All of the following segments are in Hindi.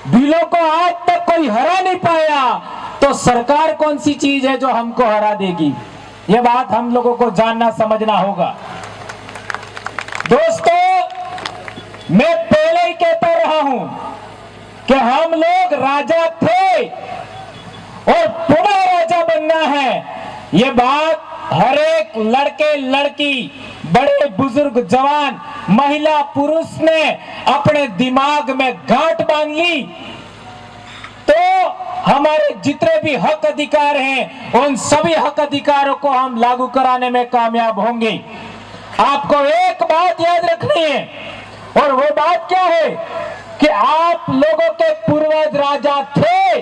भीलों को आज तक कोई हरा नहीं पाया, तो सरकार कौन सी चीज है जो हमको हरा देगी? ये बात हम लोगों को जानना समझना होगा। दोस्तों, मैं पहले ही कहता रहा हूं कि हम लोग राजा थे और पुनः राजा बनना है। ये बात हर एक लड़के लड़की, बड़े बुजुर्ग जवान, महिला पुरुष ने अपने दिमाग में गांठ बांध ली, तो हमारे जितने भी हक अधिकार हैं उन सभी हक अधिकारों को हम लागू कराने में कामयाब होंगे। आपको एक बात याद रखनी है, और वो बात क्या है कि आप लोगों के पूर्वज राजा थे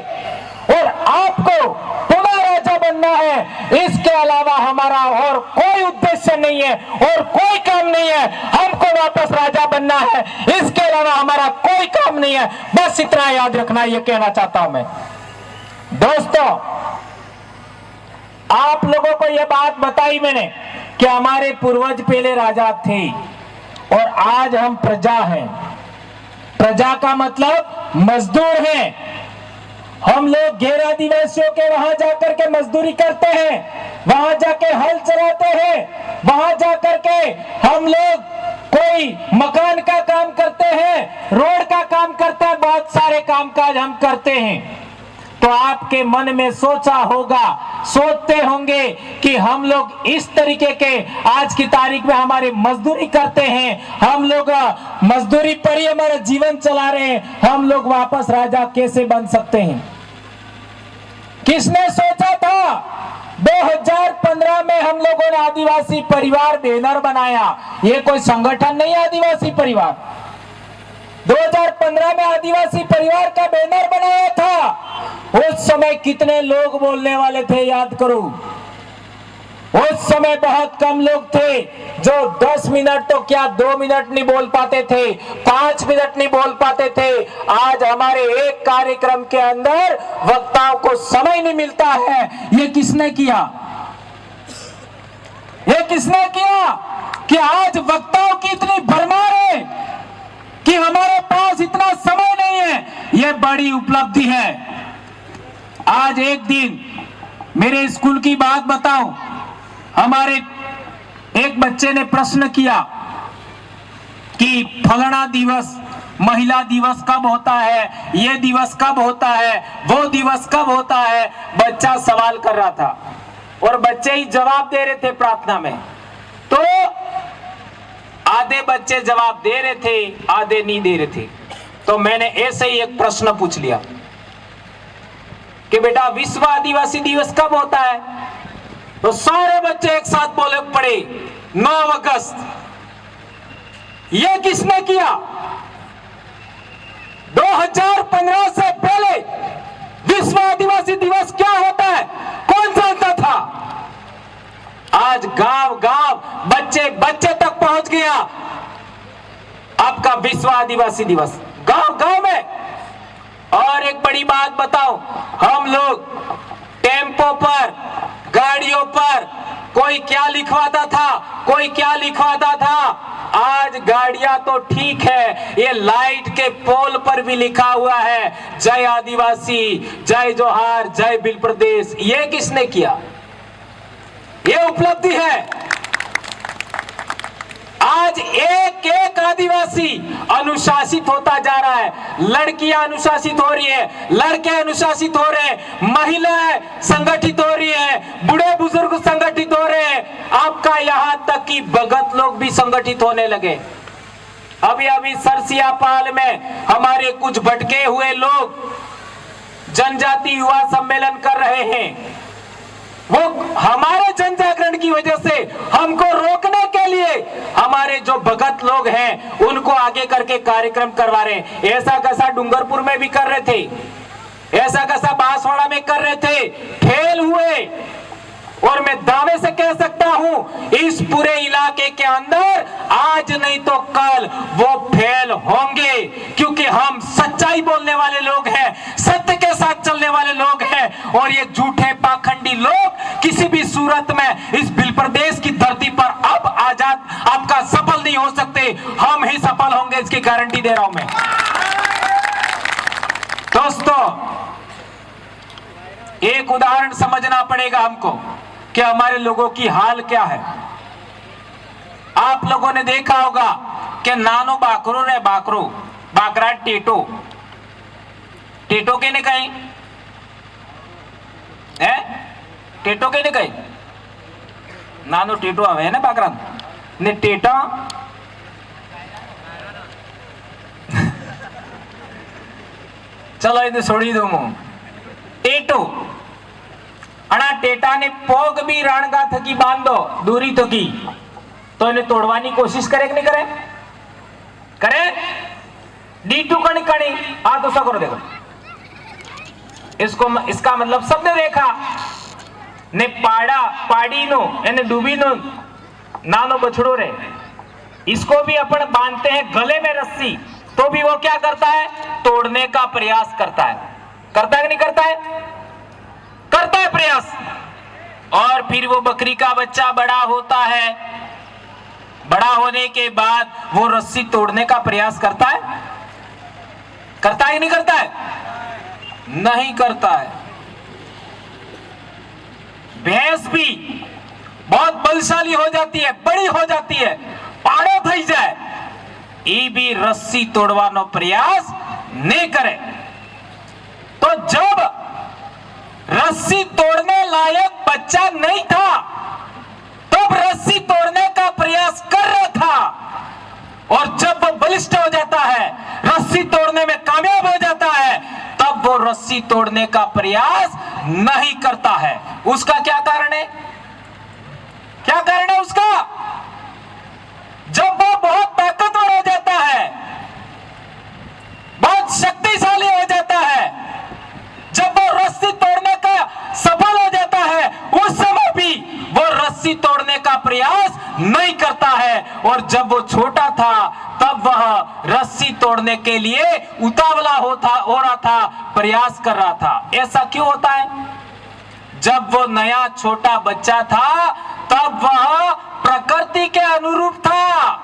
और आपको पुनः राजा बनना है। इसके अलावा हमारा और कोई उद्देश्य नहीं है और कोई काम नहीं है। हमको वापस राजा बनना है, इसके अलावा हमारा कोई काम नहीं है। बस इतना याद रखना, ये कहना चाहता हूं मैं। दोस्तों, आप लोगों को यह बात बताई मैंने कि हमारे पूर्वज पहले राजा थे और आज हम प्रजा हैं। प्रजा का मतलब मजदूर हैं। हम लोग गैर आदिवासियों के वहां जाकर के मजदूरी करते हैं, वहां जाके हल चलाते हैं, वहां जाकर के हम लोग कोई मकान का काम करते हैं, रोड का काम करते हैं, बहुत सारे कामकाज हम करते हैं। तो आपके मन में सोचते होंगे कि हम लोग इस तरीके के आज की तारीख में हमारे मजदूरी करते हैं, हम लोग मजदूरी पर ही हमारा जीवन चला रहे हैं, हम लोग वापस राजा कैसे बन सकते हैं? किसने सोचा था? 2015 में हम लोगों ने आदिवासी परिवार बैनर बनाया। ये कोई संगठन नहीं है, आदिवासी परिवार। 2015 में आदिवासी परिवार का बैनर बनाया था। उस समय कितने लोग बोलने वाले थे, याद करो। उस समय बहुत कम लोग थे जो 10 मिनट तो क्या 2 मिनट नहीं बोल पाते थे, 5 मिनट नहीं बोल पाते थे। आज हमारे एक कार्यक्रम के अंदर वक्ताओं को समय नहीं मिलता है। ये किसने किया? ये किसने किया कि आज वक्ताओं की इतनी भरमार है कि हमारे पास इतना समय नहीं है? ये बड़ी उपलब्धि है। आज एक दिन मेरे स्कूल की बात बताऊं, हमारे एक बच्चे ने प्रश्न किया कि फलाना दिवस, महिला दिवस कब होता है, ये दिवस कब होता है, वो दिवस कब होता है। बच्चा सवाल कर रहा था और बच्चे ही जवाब दे रहे थे प्रार्थना में। तो आधे बच्चे जवाब दे रहे थे, आधे नहीं दे रहे थे। तो मैंने ऐसे ही एक प्रश्न पूछ लिया कि बेटा विश्व आदिवासी दिवस कब होता है? तो सारे बच्चे एक साथ बोले पड़े 9 अगस्त। ये किसने किया? 2015 से पहले विश्व आदिवासी दिवस क्या होता है कौन जानता था? आज गांव गांव, बच्चे बच्चे तक पहुंच गया आपका विश्व आदिवासी दिवस, गांव गांव में। और एक बड़ी बात बताओ, हम लोग टेम्पो पर, गाड़ियों पर कोई क्या लिखवाता था, कोई क्या लिखवाता था। आज गाड़ियां तो ठीक है, ये लाइट के पोल पर भी लिखा हुआ है जय आदिवासी, जय जोहार, जय बिल प्रदेश। ये किसने किया? ये उपलब्धि है। आज एक एक आदिवासी अनुशासित होता जा रहा है। लड़कियां अनुशासित हो रही है, लड़के अनुशासित हो रहे हैं, महिलाएं संगठित हो रही है, बूढ़े बुजुर्ग संगठित हो रहे हैं। आपका यहां तक कि भगत लोग भी संगठित होने लगे। अभी अभी सरसियापाल में हमारे कुछ भटके हुए लोग जनजाति युवा सम्मेलन कर रहे हैं। वो हमारे जन जागरण की वजह से हमको रोकने के लिए हमारे जो भगत लोग हैं उनको आगे करके कार्यक्रम करवा रहे हैं। ऐसा कैसा डूंगरपुर में भी कर रहे थे, ऐसा कैसा बांसवाड़ा में कर रहे थे, फेल हुए। और मैं दावे से कह सकता हूं इस पूरे इलाके के अंदर आज नहीं तो कल वो फेल होंगे, क्योंकि हम सच्चाई बोलने वाले लोग हैं, सत्य के साथ चलने वाले लोग हैं। और ये झूठे पाखंडी लोग किसी भी सूरत में इस बिल प्रदेश की धरती पर अब आजाद आपका सफल नहीं हो सकते। हम ही सफल होंगे, इसकी गारंटी दे रहा हूं मैं। दोस्तों, एक उदाहरण समझना पड़ेगा हमको कि हमारे लोगों की हाल क्या है। आप लोगों ने देखा होगा कि नानो बाकरो रे बाकरो बाकरा टेटो टेटो के ने कहीं है, टेटो के ने कहीं नानो टेटो आवे ना बाकरा ने टेटा चलो इन्हें छोड़ी दो मु टेटो अणा टेटा ने पोग भी रणगा थकी बांधो दूरी थकी तो इन्हें तोड़वानी कोशिश करे कि नहीं करे? करे D2 कणी कणी आ तो करो देखो इसको, इसका मतलब सबने देखा ने पाड़ा पाड़ी नो यानी डूबी नो नानो बछड़ो रे, इसको भी अपन बांधते हैं गले में रस्सी तो भी वो क्या करता है? तोड़ने का प्रयास करता है। करता है कि नहीं करता है? करता है प्रयास। और फिर वो बकरी का बच्चा बड़ा होता है, बड़ा होने के बाद वो रस्सी तोड़ने का प्रयास करता है? करता है कि नहीं करता है? नहीं करता है। भैंस भी बहुत बलशाली हो जाती है, बड़ी हो जाती है, पाड़ो थई जाए, ये भी रस्सी तोड़वानो प्रयास नहीं करे। तो जब रस्सी तोड़ने लायक बच्चा नहीं था तब रस्सी तोड़ने का प्रयास कर रहा था, और जब वो बलिष्ठ हो जाता है, रस्सी तोड़ने में कामयाब हो जाता है, तब वो रस्सी तोड़ने का प्रयास नहीं करता है। उसका क्या कारण है? क्या कारण है उसका? जब वो बहुत ताकतवर हो जाता है, बहुत शक्तिशाली हो जाता है, जब वो रस्सी तोड़ने का सफल हो जाता है, उस समय भी वो रस्सी तोड़ने का प्रयास नहीं करता है। और जब वो छोटा था तब वह रस्सी तोड़ने के लिए उतावला हो रहा था, प्रयास कर रहा था। ऐसा क्यों होता है? जब वो नया छोटा बच्चा था तब वह प्रकृति के अनुरूप था,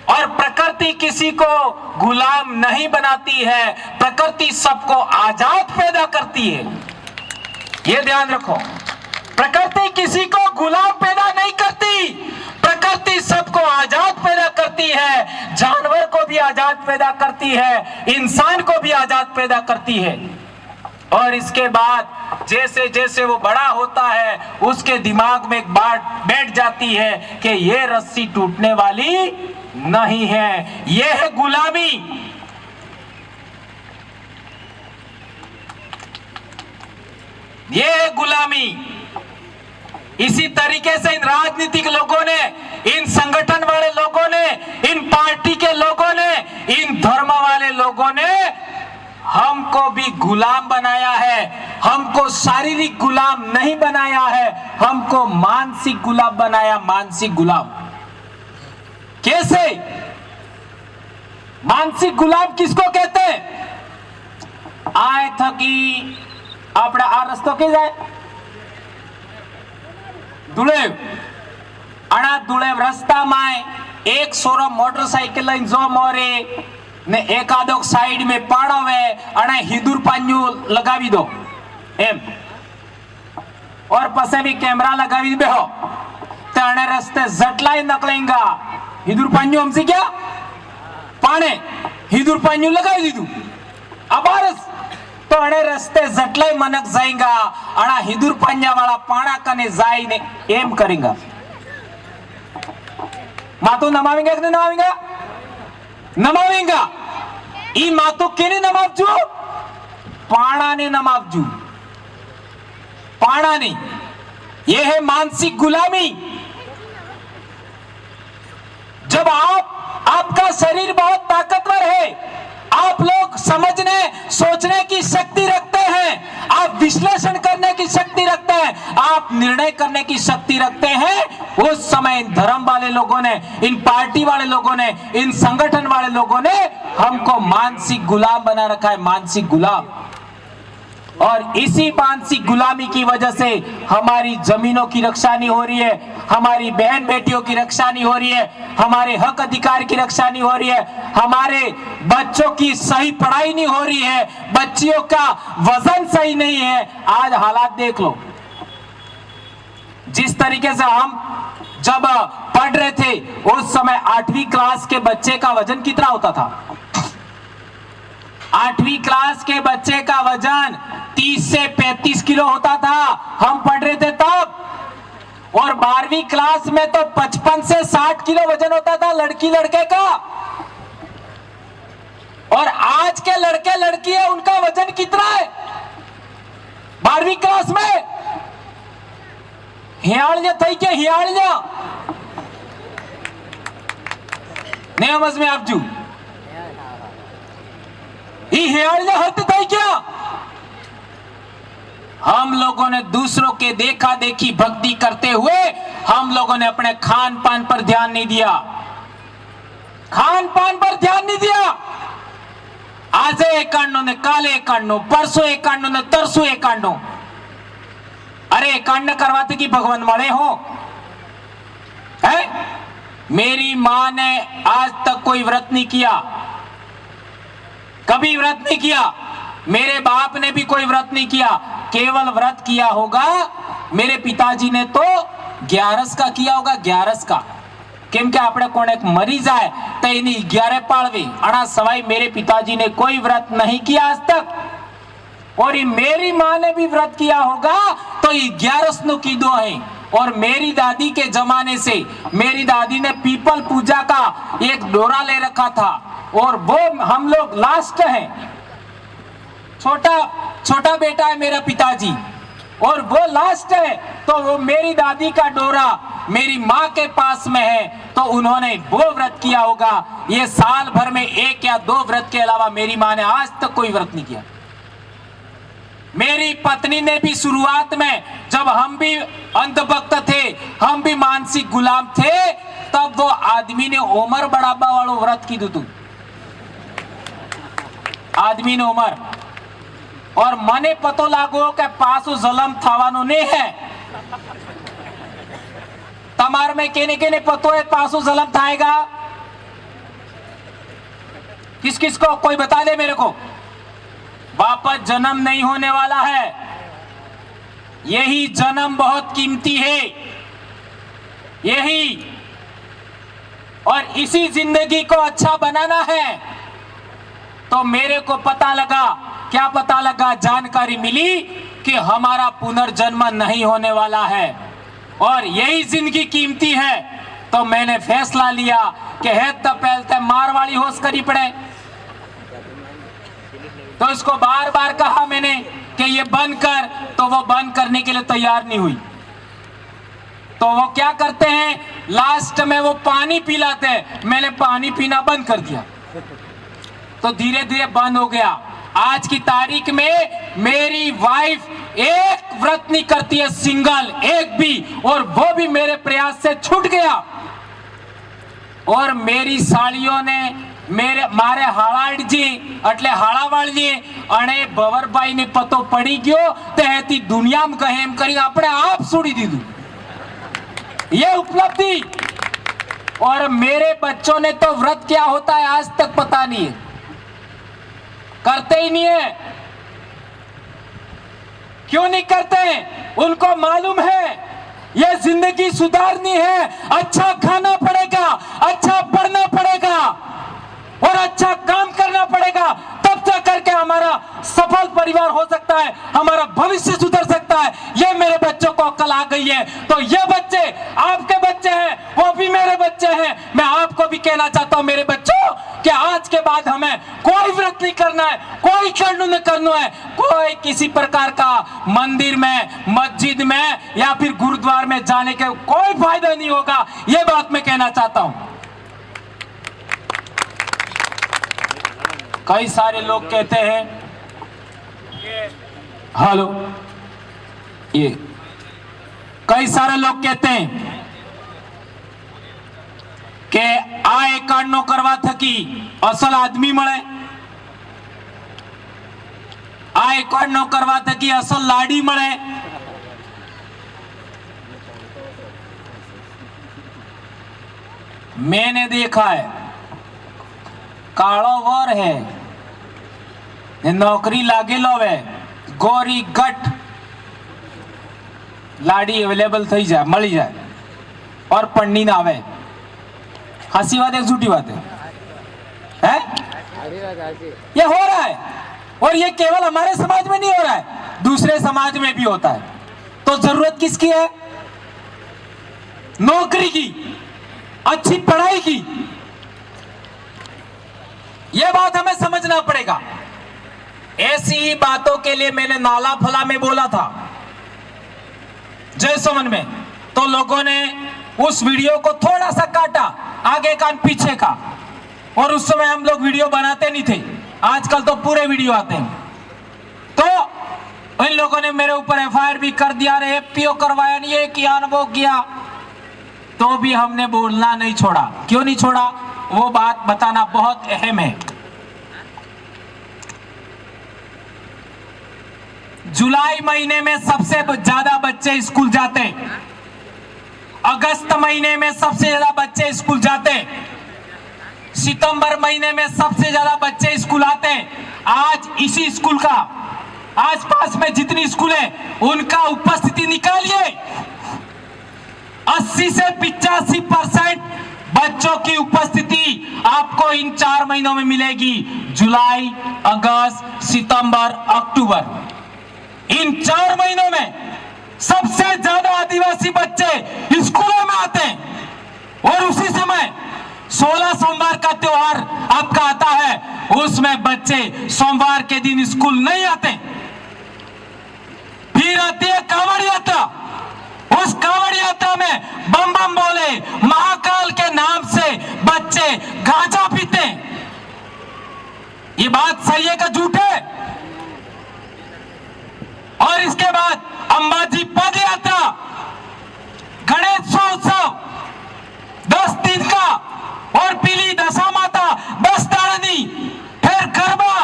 और प्रकृति किसी को गुलाम नहीं बनाती है, प्रकृति सबको आजाद पैदा करती है। यह ध्यान रखो, प्रकृति किसी को गुलाम पैदा नहीं करती, प्रकृति सबको आजाद पैदा करती है। जानवर को भी आजाद पैदा करती है, इंसान को भी आजाद पैदा करती है। और इसके बाद जैसे जैसे वो बड़ा होता है, उसके दिमाग में एक बात बैठ जाती है कि ये रस्सी टूटने वाली नहीं है, ये है गुलामी। ये है गुलामी। इसी तरीके से इन राजनीतिक लोगों ने, इन संगठन वाले लोगों ने, इन पार्टी के लोगों ने, इन धर्म वाले लोगों ने हमको भी गुलाम बनाया है। हमको शारीरिक गुलाम नहीं बनाया है, हमको मानसिक गुलाम बनाया। मानसिक गुलाम कैसे? मानसिक गुलाम किसको कहते हैं? आए था कि अपना आ रस्तो के जाए दुलेव अणा दुलेव रस्ता माए एक सोरो मोटरसाइकिल लाइन जो मोरे ने एकादोक साइड में पाड़वे अणे हिदुर पांजू लगावी दो एम, और पसे भी कैमरा लगावी बेहो ते अणे रस्ते जटलाई नकलेंगा हिदुर पांजू हमसे क्या पाने हिदुर पांजू लगावी दीदू अबारस तो अणे रस्ते जटलाई मनक जाएगा अणा हिदुर पांजा वाला पाना कने जाई ने एम करेगा। मातू नमावेंगे कि नहीं नमावेंगे? नमावेंगा। ई मातू केने नमावजू? पाना ने नमावजू, पाना नहीं। यह है मानसिक गुलामी। जब आपका शरीर बहुत ताकतवर है, आप लोग समझने सोचने की शक्ति रखते हैं, आप विश्लेषण करने की शक्ति रखते हैं, आप निर्णय करने की शक्ति रखते हैं, उस समय इन धर्म वाले लोगों ने, इन पार्टी वाले लोगों ने, इन संगठन वाले लोगों ने हमको मानसिक गुलाम बना रखा है। मानसिक गुलाम। और इसी मानसिक गुलामी की वजह से हमारी जमीनों की रक्षा नहीं हो रही है, हमारी बहन बेटियों की रक्षा नहीं हो रही है, हमारे हक अधिकार की रक्षा नहीं हो रही है, हमारे बच्चों की सही पढ़ाई नहीं हो रही है, बच्चियों का वजन सही नहीं है। आज हालात देख लो, जिस तरीके से हम जब पढ़ रहे थे उस समय 8वीं क्लास के बच्चे का वजन कितना होता था? 8वीं क्लास के बच्चे का वजन 30 से 35 किलो होता था, हम पढ़ रहे थे तब। और 12वीं क्लास में तो 55 से 60 किलो वजन होता था लड़की लड़के का। और आज के लड़के लड़की है, उनका वजन कितना है 12वीं क्लास में? हियाळ्या थई के हियाळ्या नहीं समझ में आपजू हियाळ्या हट थई क्या? हम लोगों ने दूसरों के देखा देखी भक्ति करते हुए हम लोगों ने अपने खान पान पर ध्यान नहीं दिया, खान पान पर ध्यान नहीं दिया। आज एक कांडो ने काले एक कांडो, परसों एक कांडो ने तरसों एक कांडो। अरे कांड करवाते कि भगवान मरे हो है? मेरी मां ने आज तक कोई व्रत नहीं किया, कभी व्रत नहीं किया। मेरे बाप ने भी कोई व्रत नहीं किया, केवल व्रत किया होगा मेरे पिताजी ने तो 11 का किया होगा, 11 का। केम के आपने कोण एक मरी जाए तो इन्हीं 11 पालवी अणा सवाई मेरे पिताजी ने कोई व्रत नहीं किया आज तक। और मेरी मां ने भी व्रत किया होगा तो 11 नु कीधो है। और मेरी दादी के जमाने से मेरी दादी ने पीपल पूजा का एक डोरा ले रखा था और वो हम लोग लास्ट हैं, छोटा छोटा बेटा है मेरा पिताजी और वो लास्ट है। तो वो मेरी दादी का डोरा मेरी माँ के पास में है तो उन्होंने वो व्रत किया होगा। ये साल भर में 1 या 2 व्रत के अलावा मेरी माँ ने आज तक कोई व्रत नहीं किया। मेरी पत्नी ने भी शुरुआत में जब हम भी अंधभक्त थे, हम भी मानसिक गुलाम थे, तब वो आदमी ने उमर बढ़ाबा वालों व्रत की दू आदमी ने उमर। और मने पतो लागो के पासो जलम थावानो ने है। तमार में केने केने पतो है पासो जलम थाएगा? किस किस को कोई बता दे मेरे को। वापस जन्म नहीं होने वाला है, यही जन्म बहुत कीमती है, यही। और इसी जिंदगी को अच्छा बनाना है। तो मेरे को पता लगा, क्या पता लगा, जानकारी मिली कि हमारा पुनर्जन्म नहीं होने वाला है और यही जिंदगी कीमती है। तो मैंने फैसला लिया कि है तब पहलते मारवाड़ी होश करी पड़े। तो इसको बार बार कहा मैंने कि ये बंद कर, तो वो बंद करने के लिए तैयार नहीं हुई। तो वो क्या करते हैं, लास्ट में वो पानी पिलाते हैं। मैंने पानी पीना बंद कर दिया तो धीरे धीरे बंद हो गया। आज की तारीख में मेरी वाइफ एक व्रत नहीं करती है, सिंगल एक भी, और वो भी मेरे प्रयास से छूट गया। और मेरी साड़ियों ने मेरे मारे हाड़ाजी એટલે હાળાવાળજી અને ભવરભાઈ ને પતો પડી ગયો તે હેતી દુનિયામાં કહે એમ કરી આપણે આપ છોડી દીધું। ये उपलब्धि। और मेरे बच्चों ने तो व्रत क्या होता है आज तक पता नहीं है, करते ही नहीं है। क्यों नहीं करते? उनको मालूम है ये जिंदगी सुधारनी है, अच्छा खाना पड़ेगा, अच्छा पढ़ना पड़ेगा और अच्छा काम करना पड़ेगा, तब जा करके हमारा सफल परिवार हो सकता है, हमारा भविष्य सुधर सकता है। ये मेरे बच्चों को अक्ल आ गई है। तो ये बच्चे आपके बच्चे हैं, वो भी मेरे बच्चे हैं। मैं आपको भी कहना चाहता हूं मेरे बच्चों कि आज के बाद हमें कोई व्रत नहीं करना है, कोई कर्म नहीं करना है, कोई किसी प्रकार का मंदिर में, मस्जिद में या फिर गुरुद्वार में जाने के कोई फायदा नहीं होगा। ये बात मैं कहना चाहता हूं। कई सारे लोग कहते हैं, हेलो, ये कई सारे लोग कहते हैं कि आ एकांडनो करवा थकी असल आदमी मळे, आ गायकवाड नो करवाते कि असल लाडी मळे। मैंने देखा है काळो वर है नौकरी लागेलो है गोरी गट लाडी अवेलेबल थी जाए मળી जाए और पढ़नी ना आवे। हंसी बात है झूठी बात है? ये हो रहा है और ये केवल हमारे समाज में नहीं हो रहा है, दूसरे समाज में भी होता है। तो जरूरत किसकी है? नौकरी की, अच्छी पढ़ाई की। यह बात हमें समझना पड़ेगा। ऐसी ही बातों के लिए मैंने नाला फला में बोला था जयसमन में, तो लोगों ने उस वीडियो को थोड़ा सा काटा, आगे का पीछे का, और उस समय हम लोग वीडियो बनाते नहीं थे। आजकल तो पूरे वीडियो आते हैं। तो इन लोगों ने मेरे ऊपर एफआईआर भी कर दिया, रे एफपीओ करवाया, नहीं ये किया न वो किया, तो भी हमने बोलना नहीं छोड़ा। क्यों नहीं छोड़ा? वो बात बताना बहुत अहम है। जुलाई महीने में सबसे ज्यादा बच्चे स्कूल जाते, अगस्त महीने में सबसे ज्यादा बच्चे स्कूल जाते, सितंबर महीने में सबसे ज्यादा बच्चे स्कूल आते। आज इसी स्कूल का आसपास में जितनी स्कूल है उनका उपस्थिति निकालिए, 80 से 85% बच्चों की उपस्थिति आपको इन 4 महीनों में मिलेगी। जुलाई, अगस्त, सितंबर, अक्टूबर, इन 4 महीनों में सबसे ज्यादा आदिवासी बच्चे स्कूलों में आते हैं। और उसी समय 16 सोमवार का त्योहार आपका आता है, उसमें बच्चे सोमवार के दिन स्कूल नहीं आते। फिर आती है कांवड़ यात्रा, उस कांवड़ यात्रा में बम बम बोले, महाकाल के नाम से बच्चे गांजा पीते। ये बात सही है का झूठ है? और इसके बाद अंबाजी पद यात्रा, गणेश उत्सव 10 दिन का, और पीली दशा माता, बस तारनी, फिर गरबा।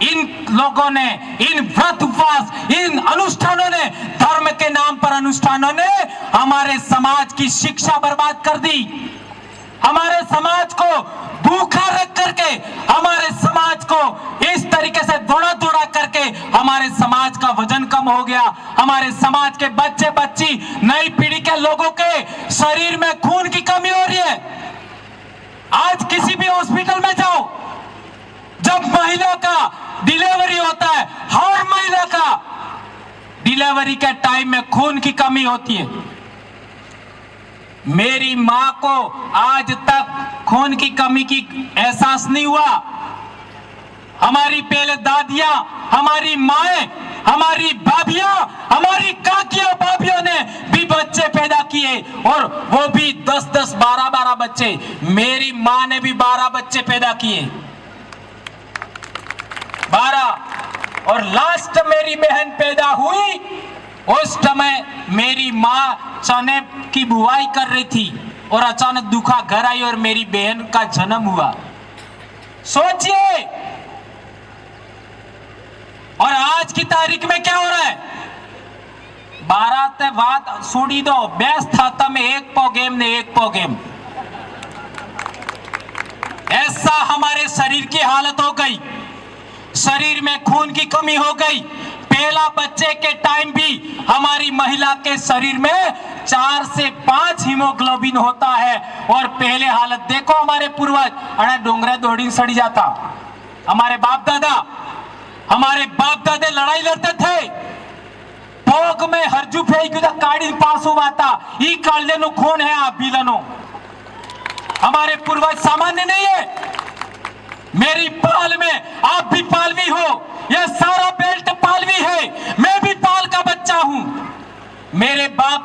इन लोगों ने, इन व्रत उपवास, इन अनुष्ठानों ने, धर्म के नाम पर अनुष्ठानों ने हमारे समाज की शिक्षा बर्बाद कर दी। हमारे समाज को भूखा रख करके, हमारे समाज को इस तरीके से दौड़ा दौड़ा करके हमारे समाज का वजन कम हो गया। हमारे समाज के बच्चे बच्ची, नई पीढ़ी के लोगों के शरीर में खून की कमी हो रही है। आज किसी भी हॉस्पिटल में जाओ, जब महिला का डिलीवरी होता है, हर महिला का डिलीवरी के टाइम में खून की कमी होती है। मेरी मां को आज तक खून की कमी की एहसास नहीं हुआ। हमारी पहले दादियां, हमारी माएं, हमारी भाभियां, हमारी काकियां भाभियों ने भी बच्चे पैदा किए, और वो भी 10-10, 12-12 बच्चे। मेरी मां ने भी 12 बच्चे पैदा किए, 12। और लास्ट मेरी बहन पैदा हुई, उस समय मेरी मां चने की बुआई कर रही थी और अचानक दुखा घर आई और मेरी बहन का जन्म हुआ। सोचिए। और आज की तारीख में क्या हो रहा है? 12 ते बात छोड़ी दो, व्यस्त था में 1 पौ गेम ने 1 पौ गेम। ऐसा हमारे शरीर की हालत हो गई, शरीर में खून की कमी हो गई। पहला बच्चे के टाइम भी हमारी महिला के शरीर में 4 से 5 हीमोग्लोबिन होता है। और पहले हालत देखो, हमारे पूर्वज अरे डोंगरे दौड़ी सड़ी जाता। हमारे बाप दादे लड़ाई लड़ते थे, पोग में हरजू फेंक काड़ी पास हुआ था, ई काले नो खून है आप बिलनो। हमारे पूर्वज सामान्य नहीं है। मेरी पाल में आप भी पालवी हो, यह सारा बेल्ट पालवी है, मैं भी पाल का बच्चा हूं। मेरे बाप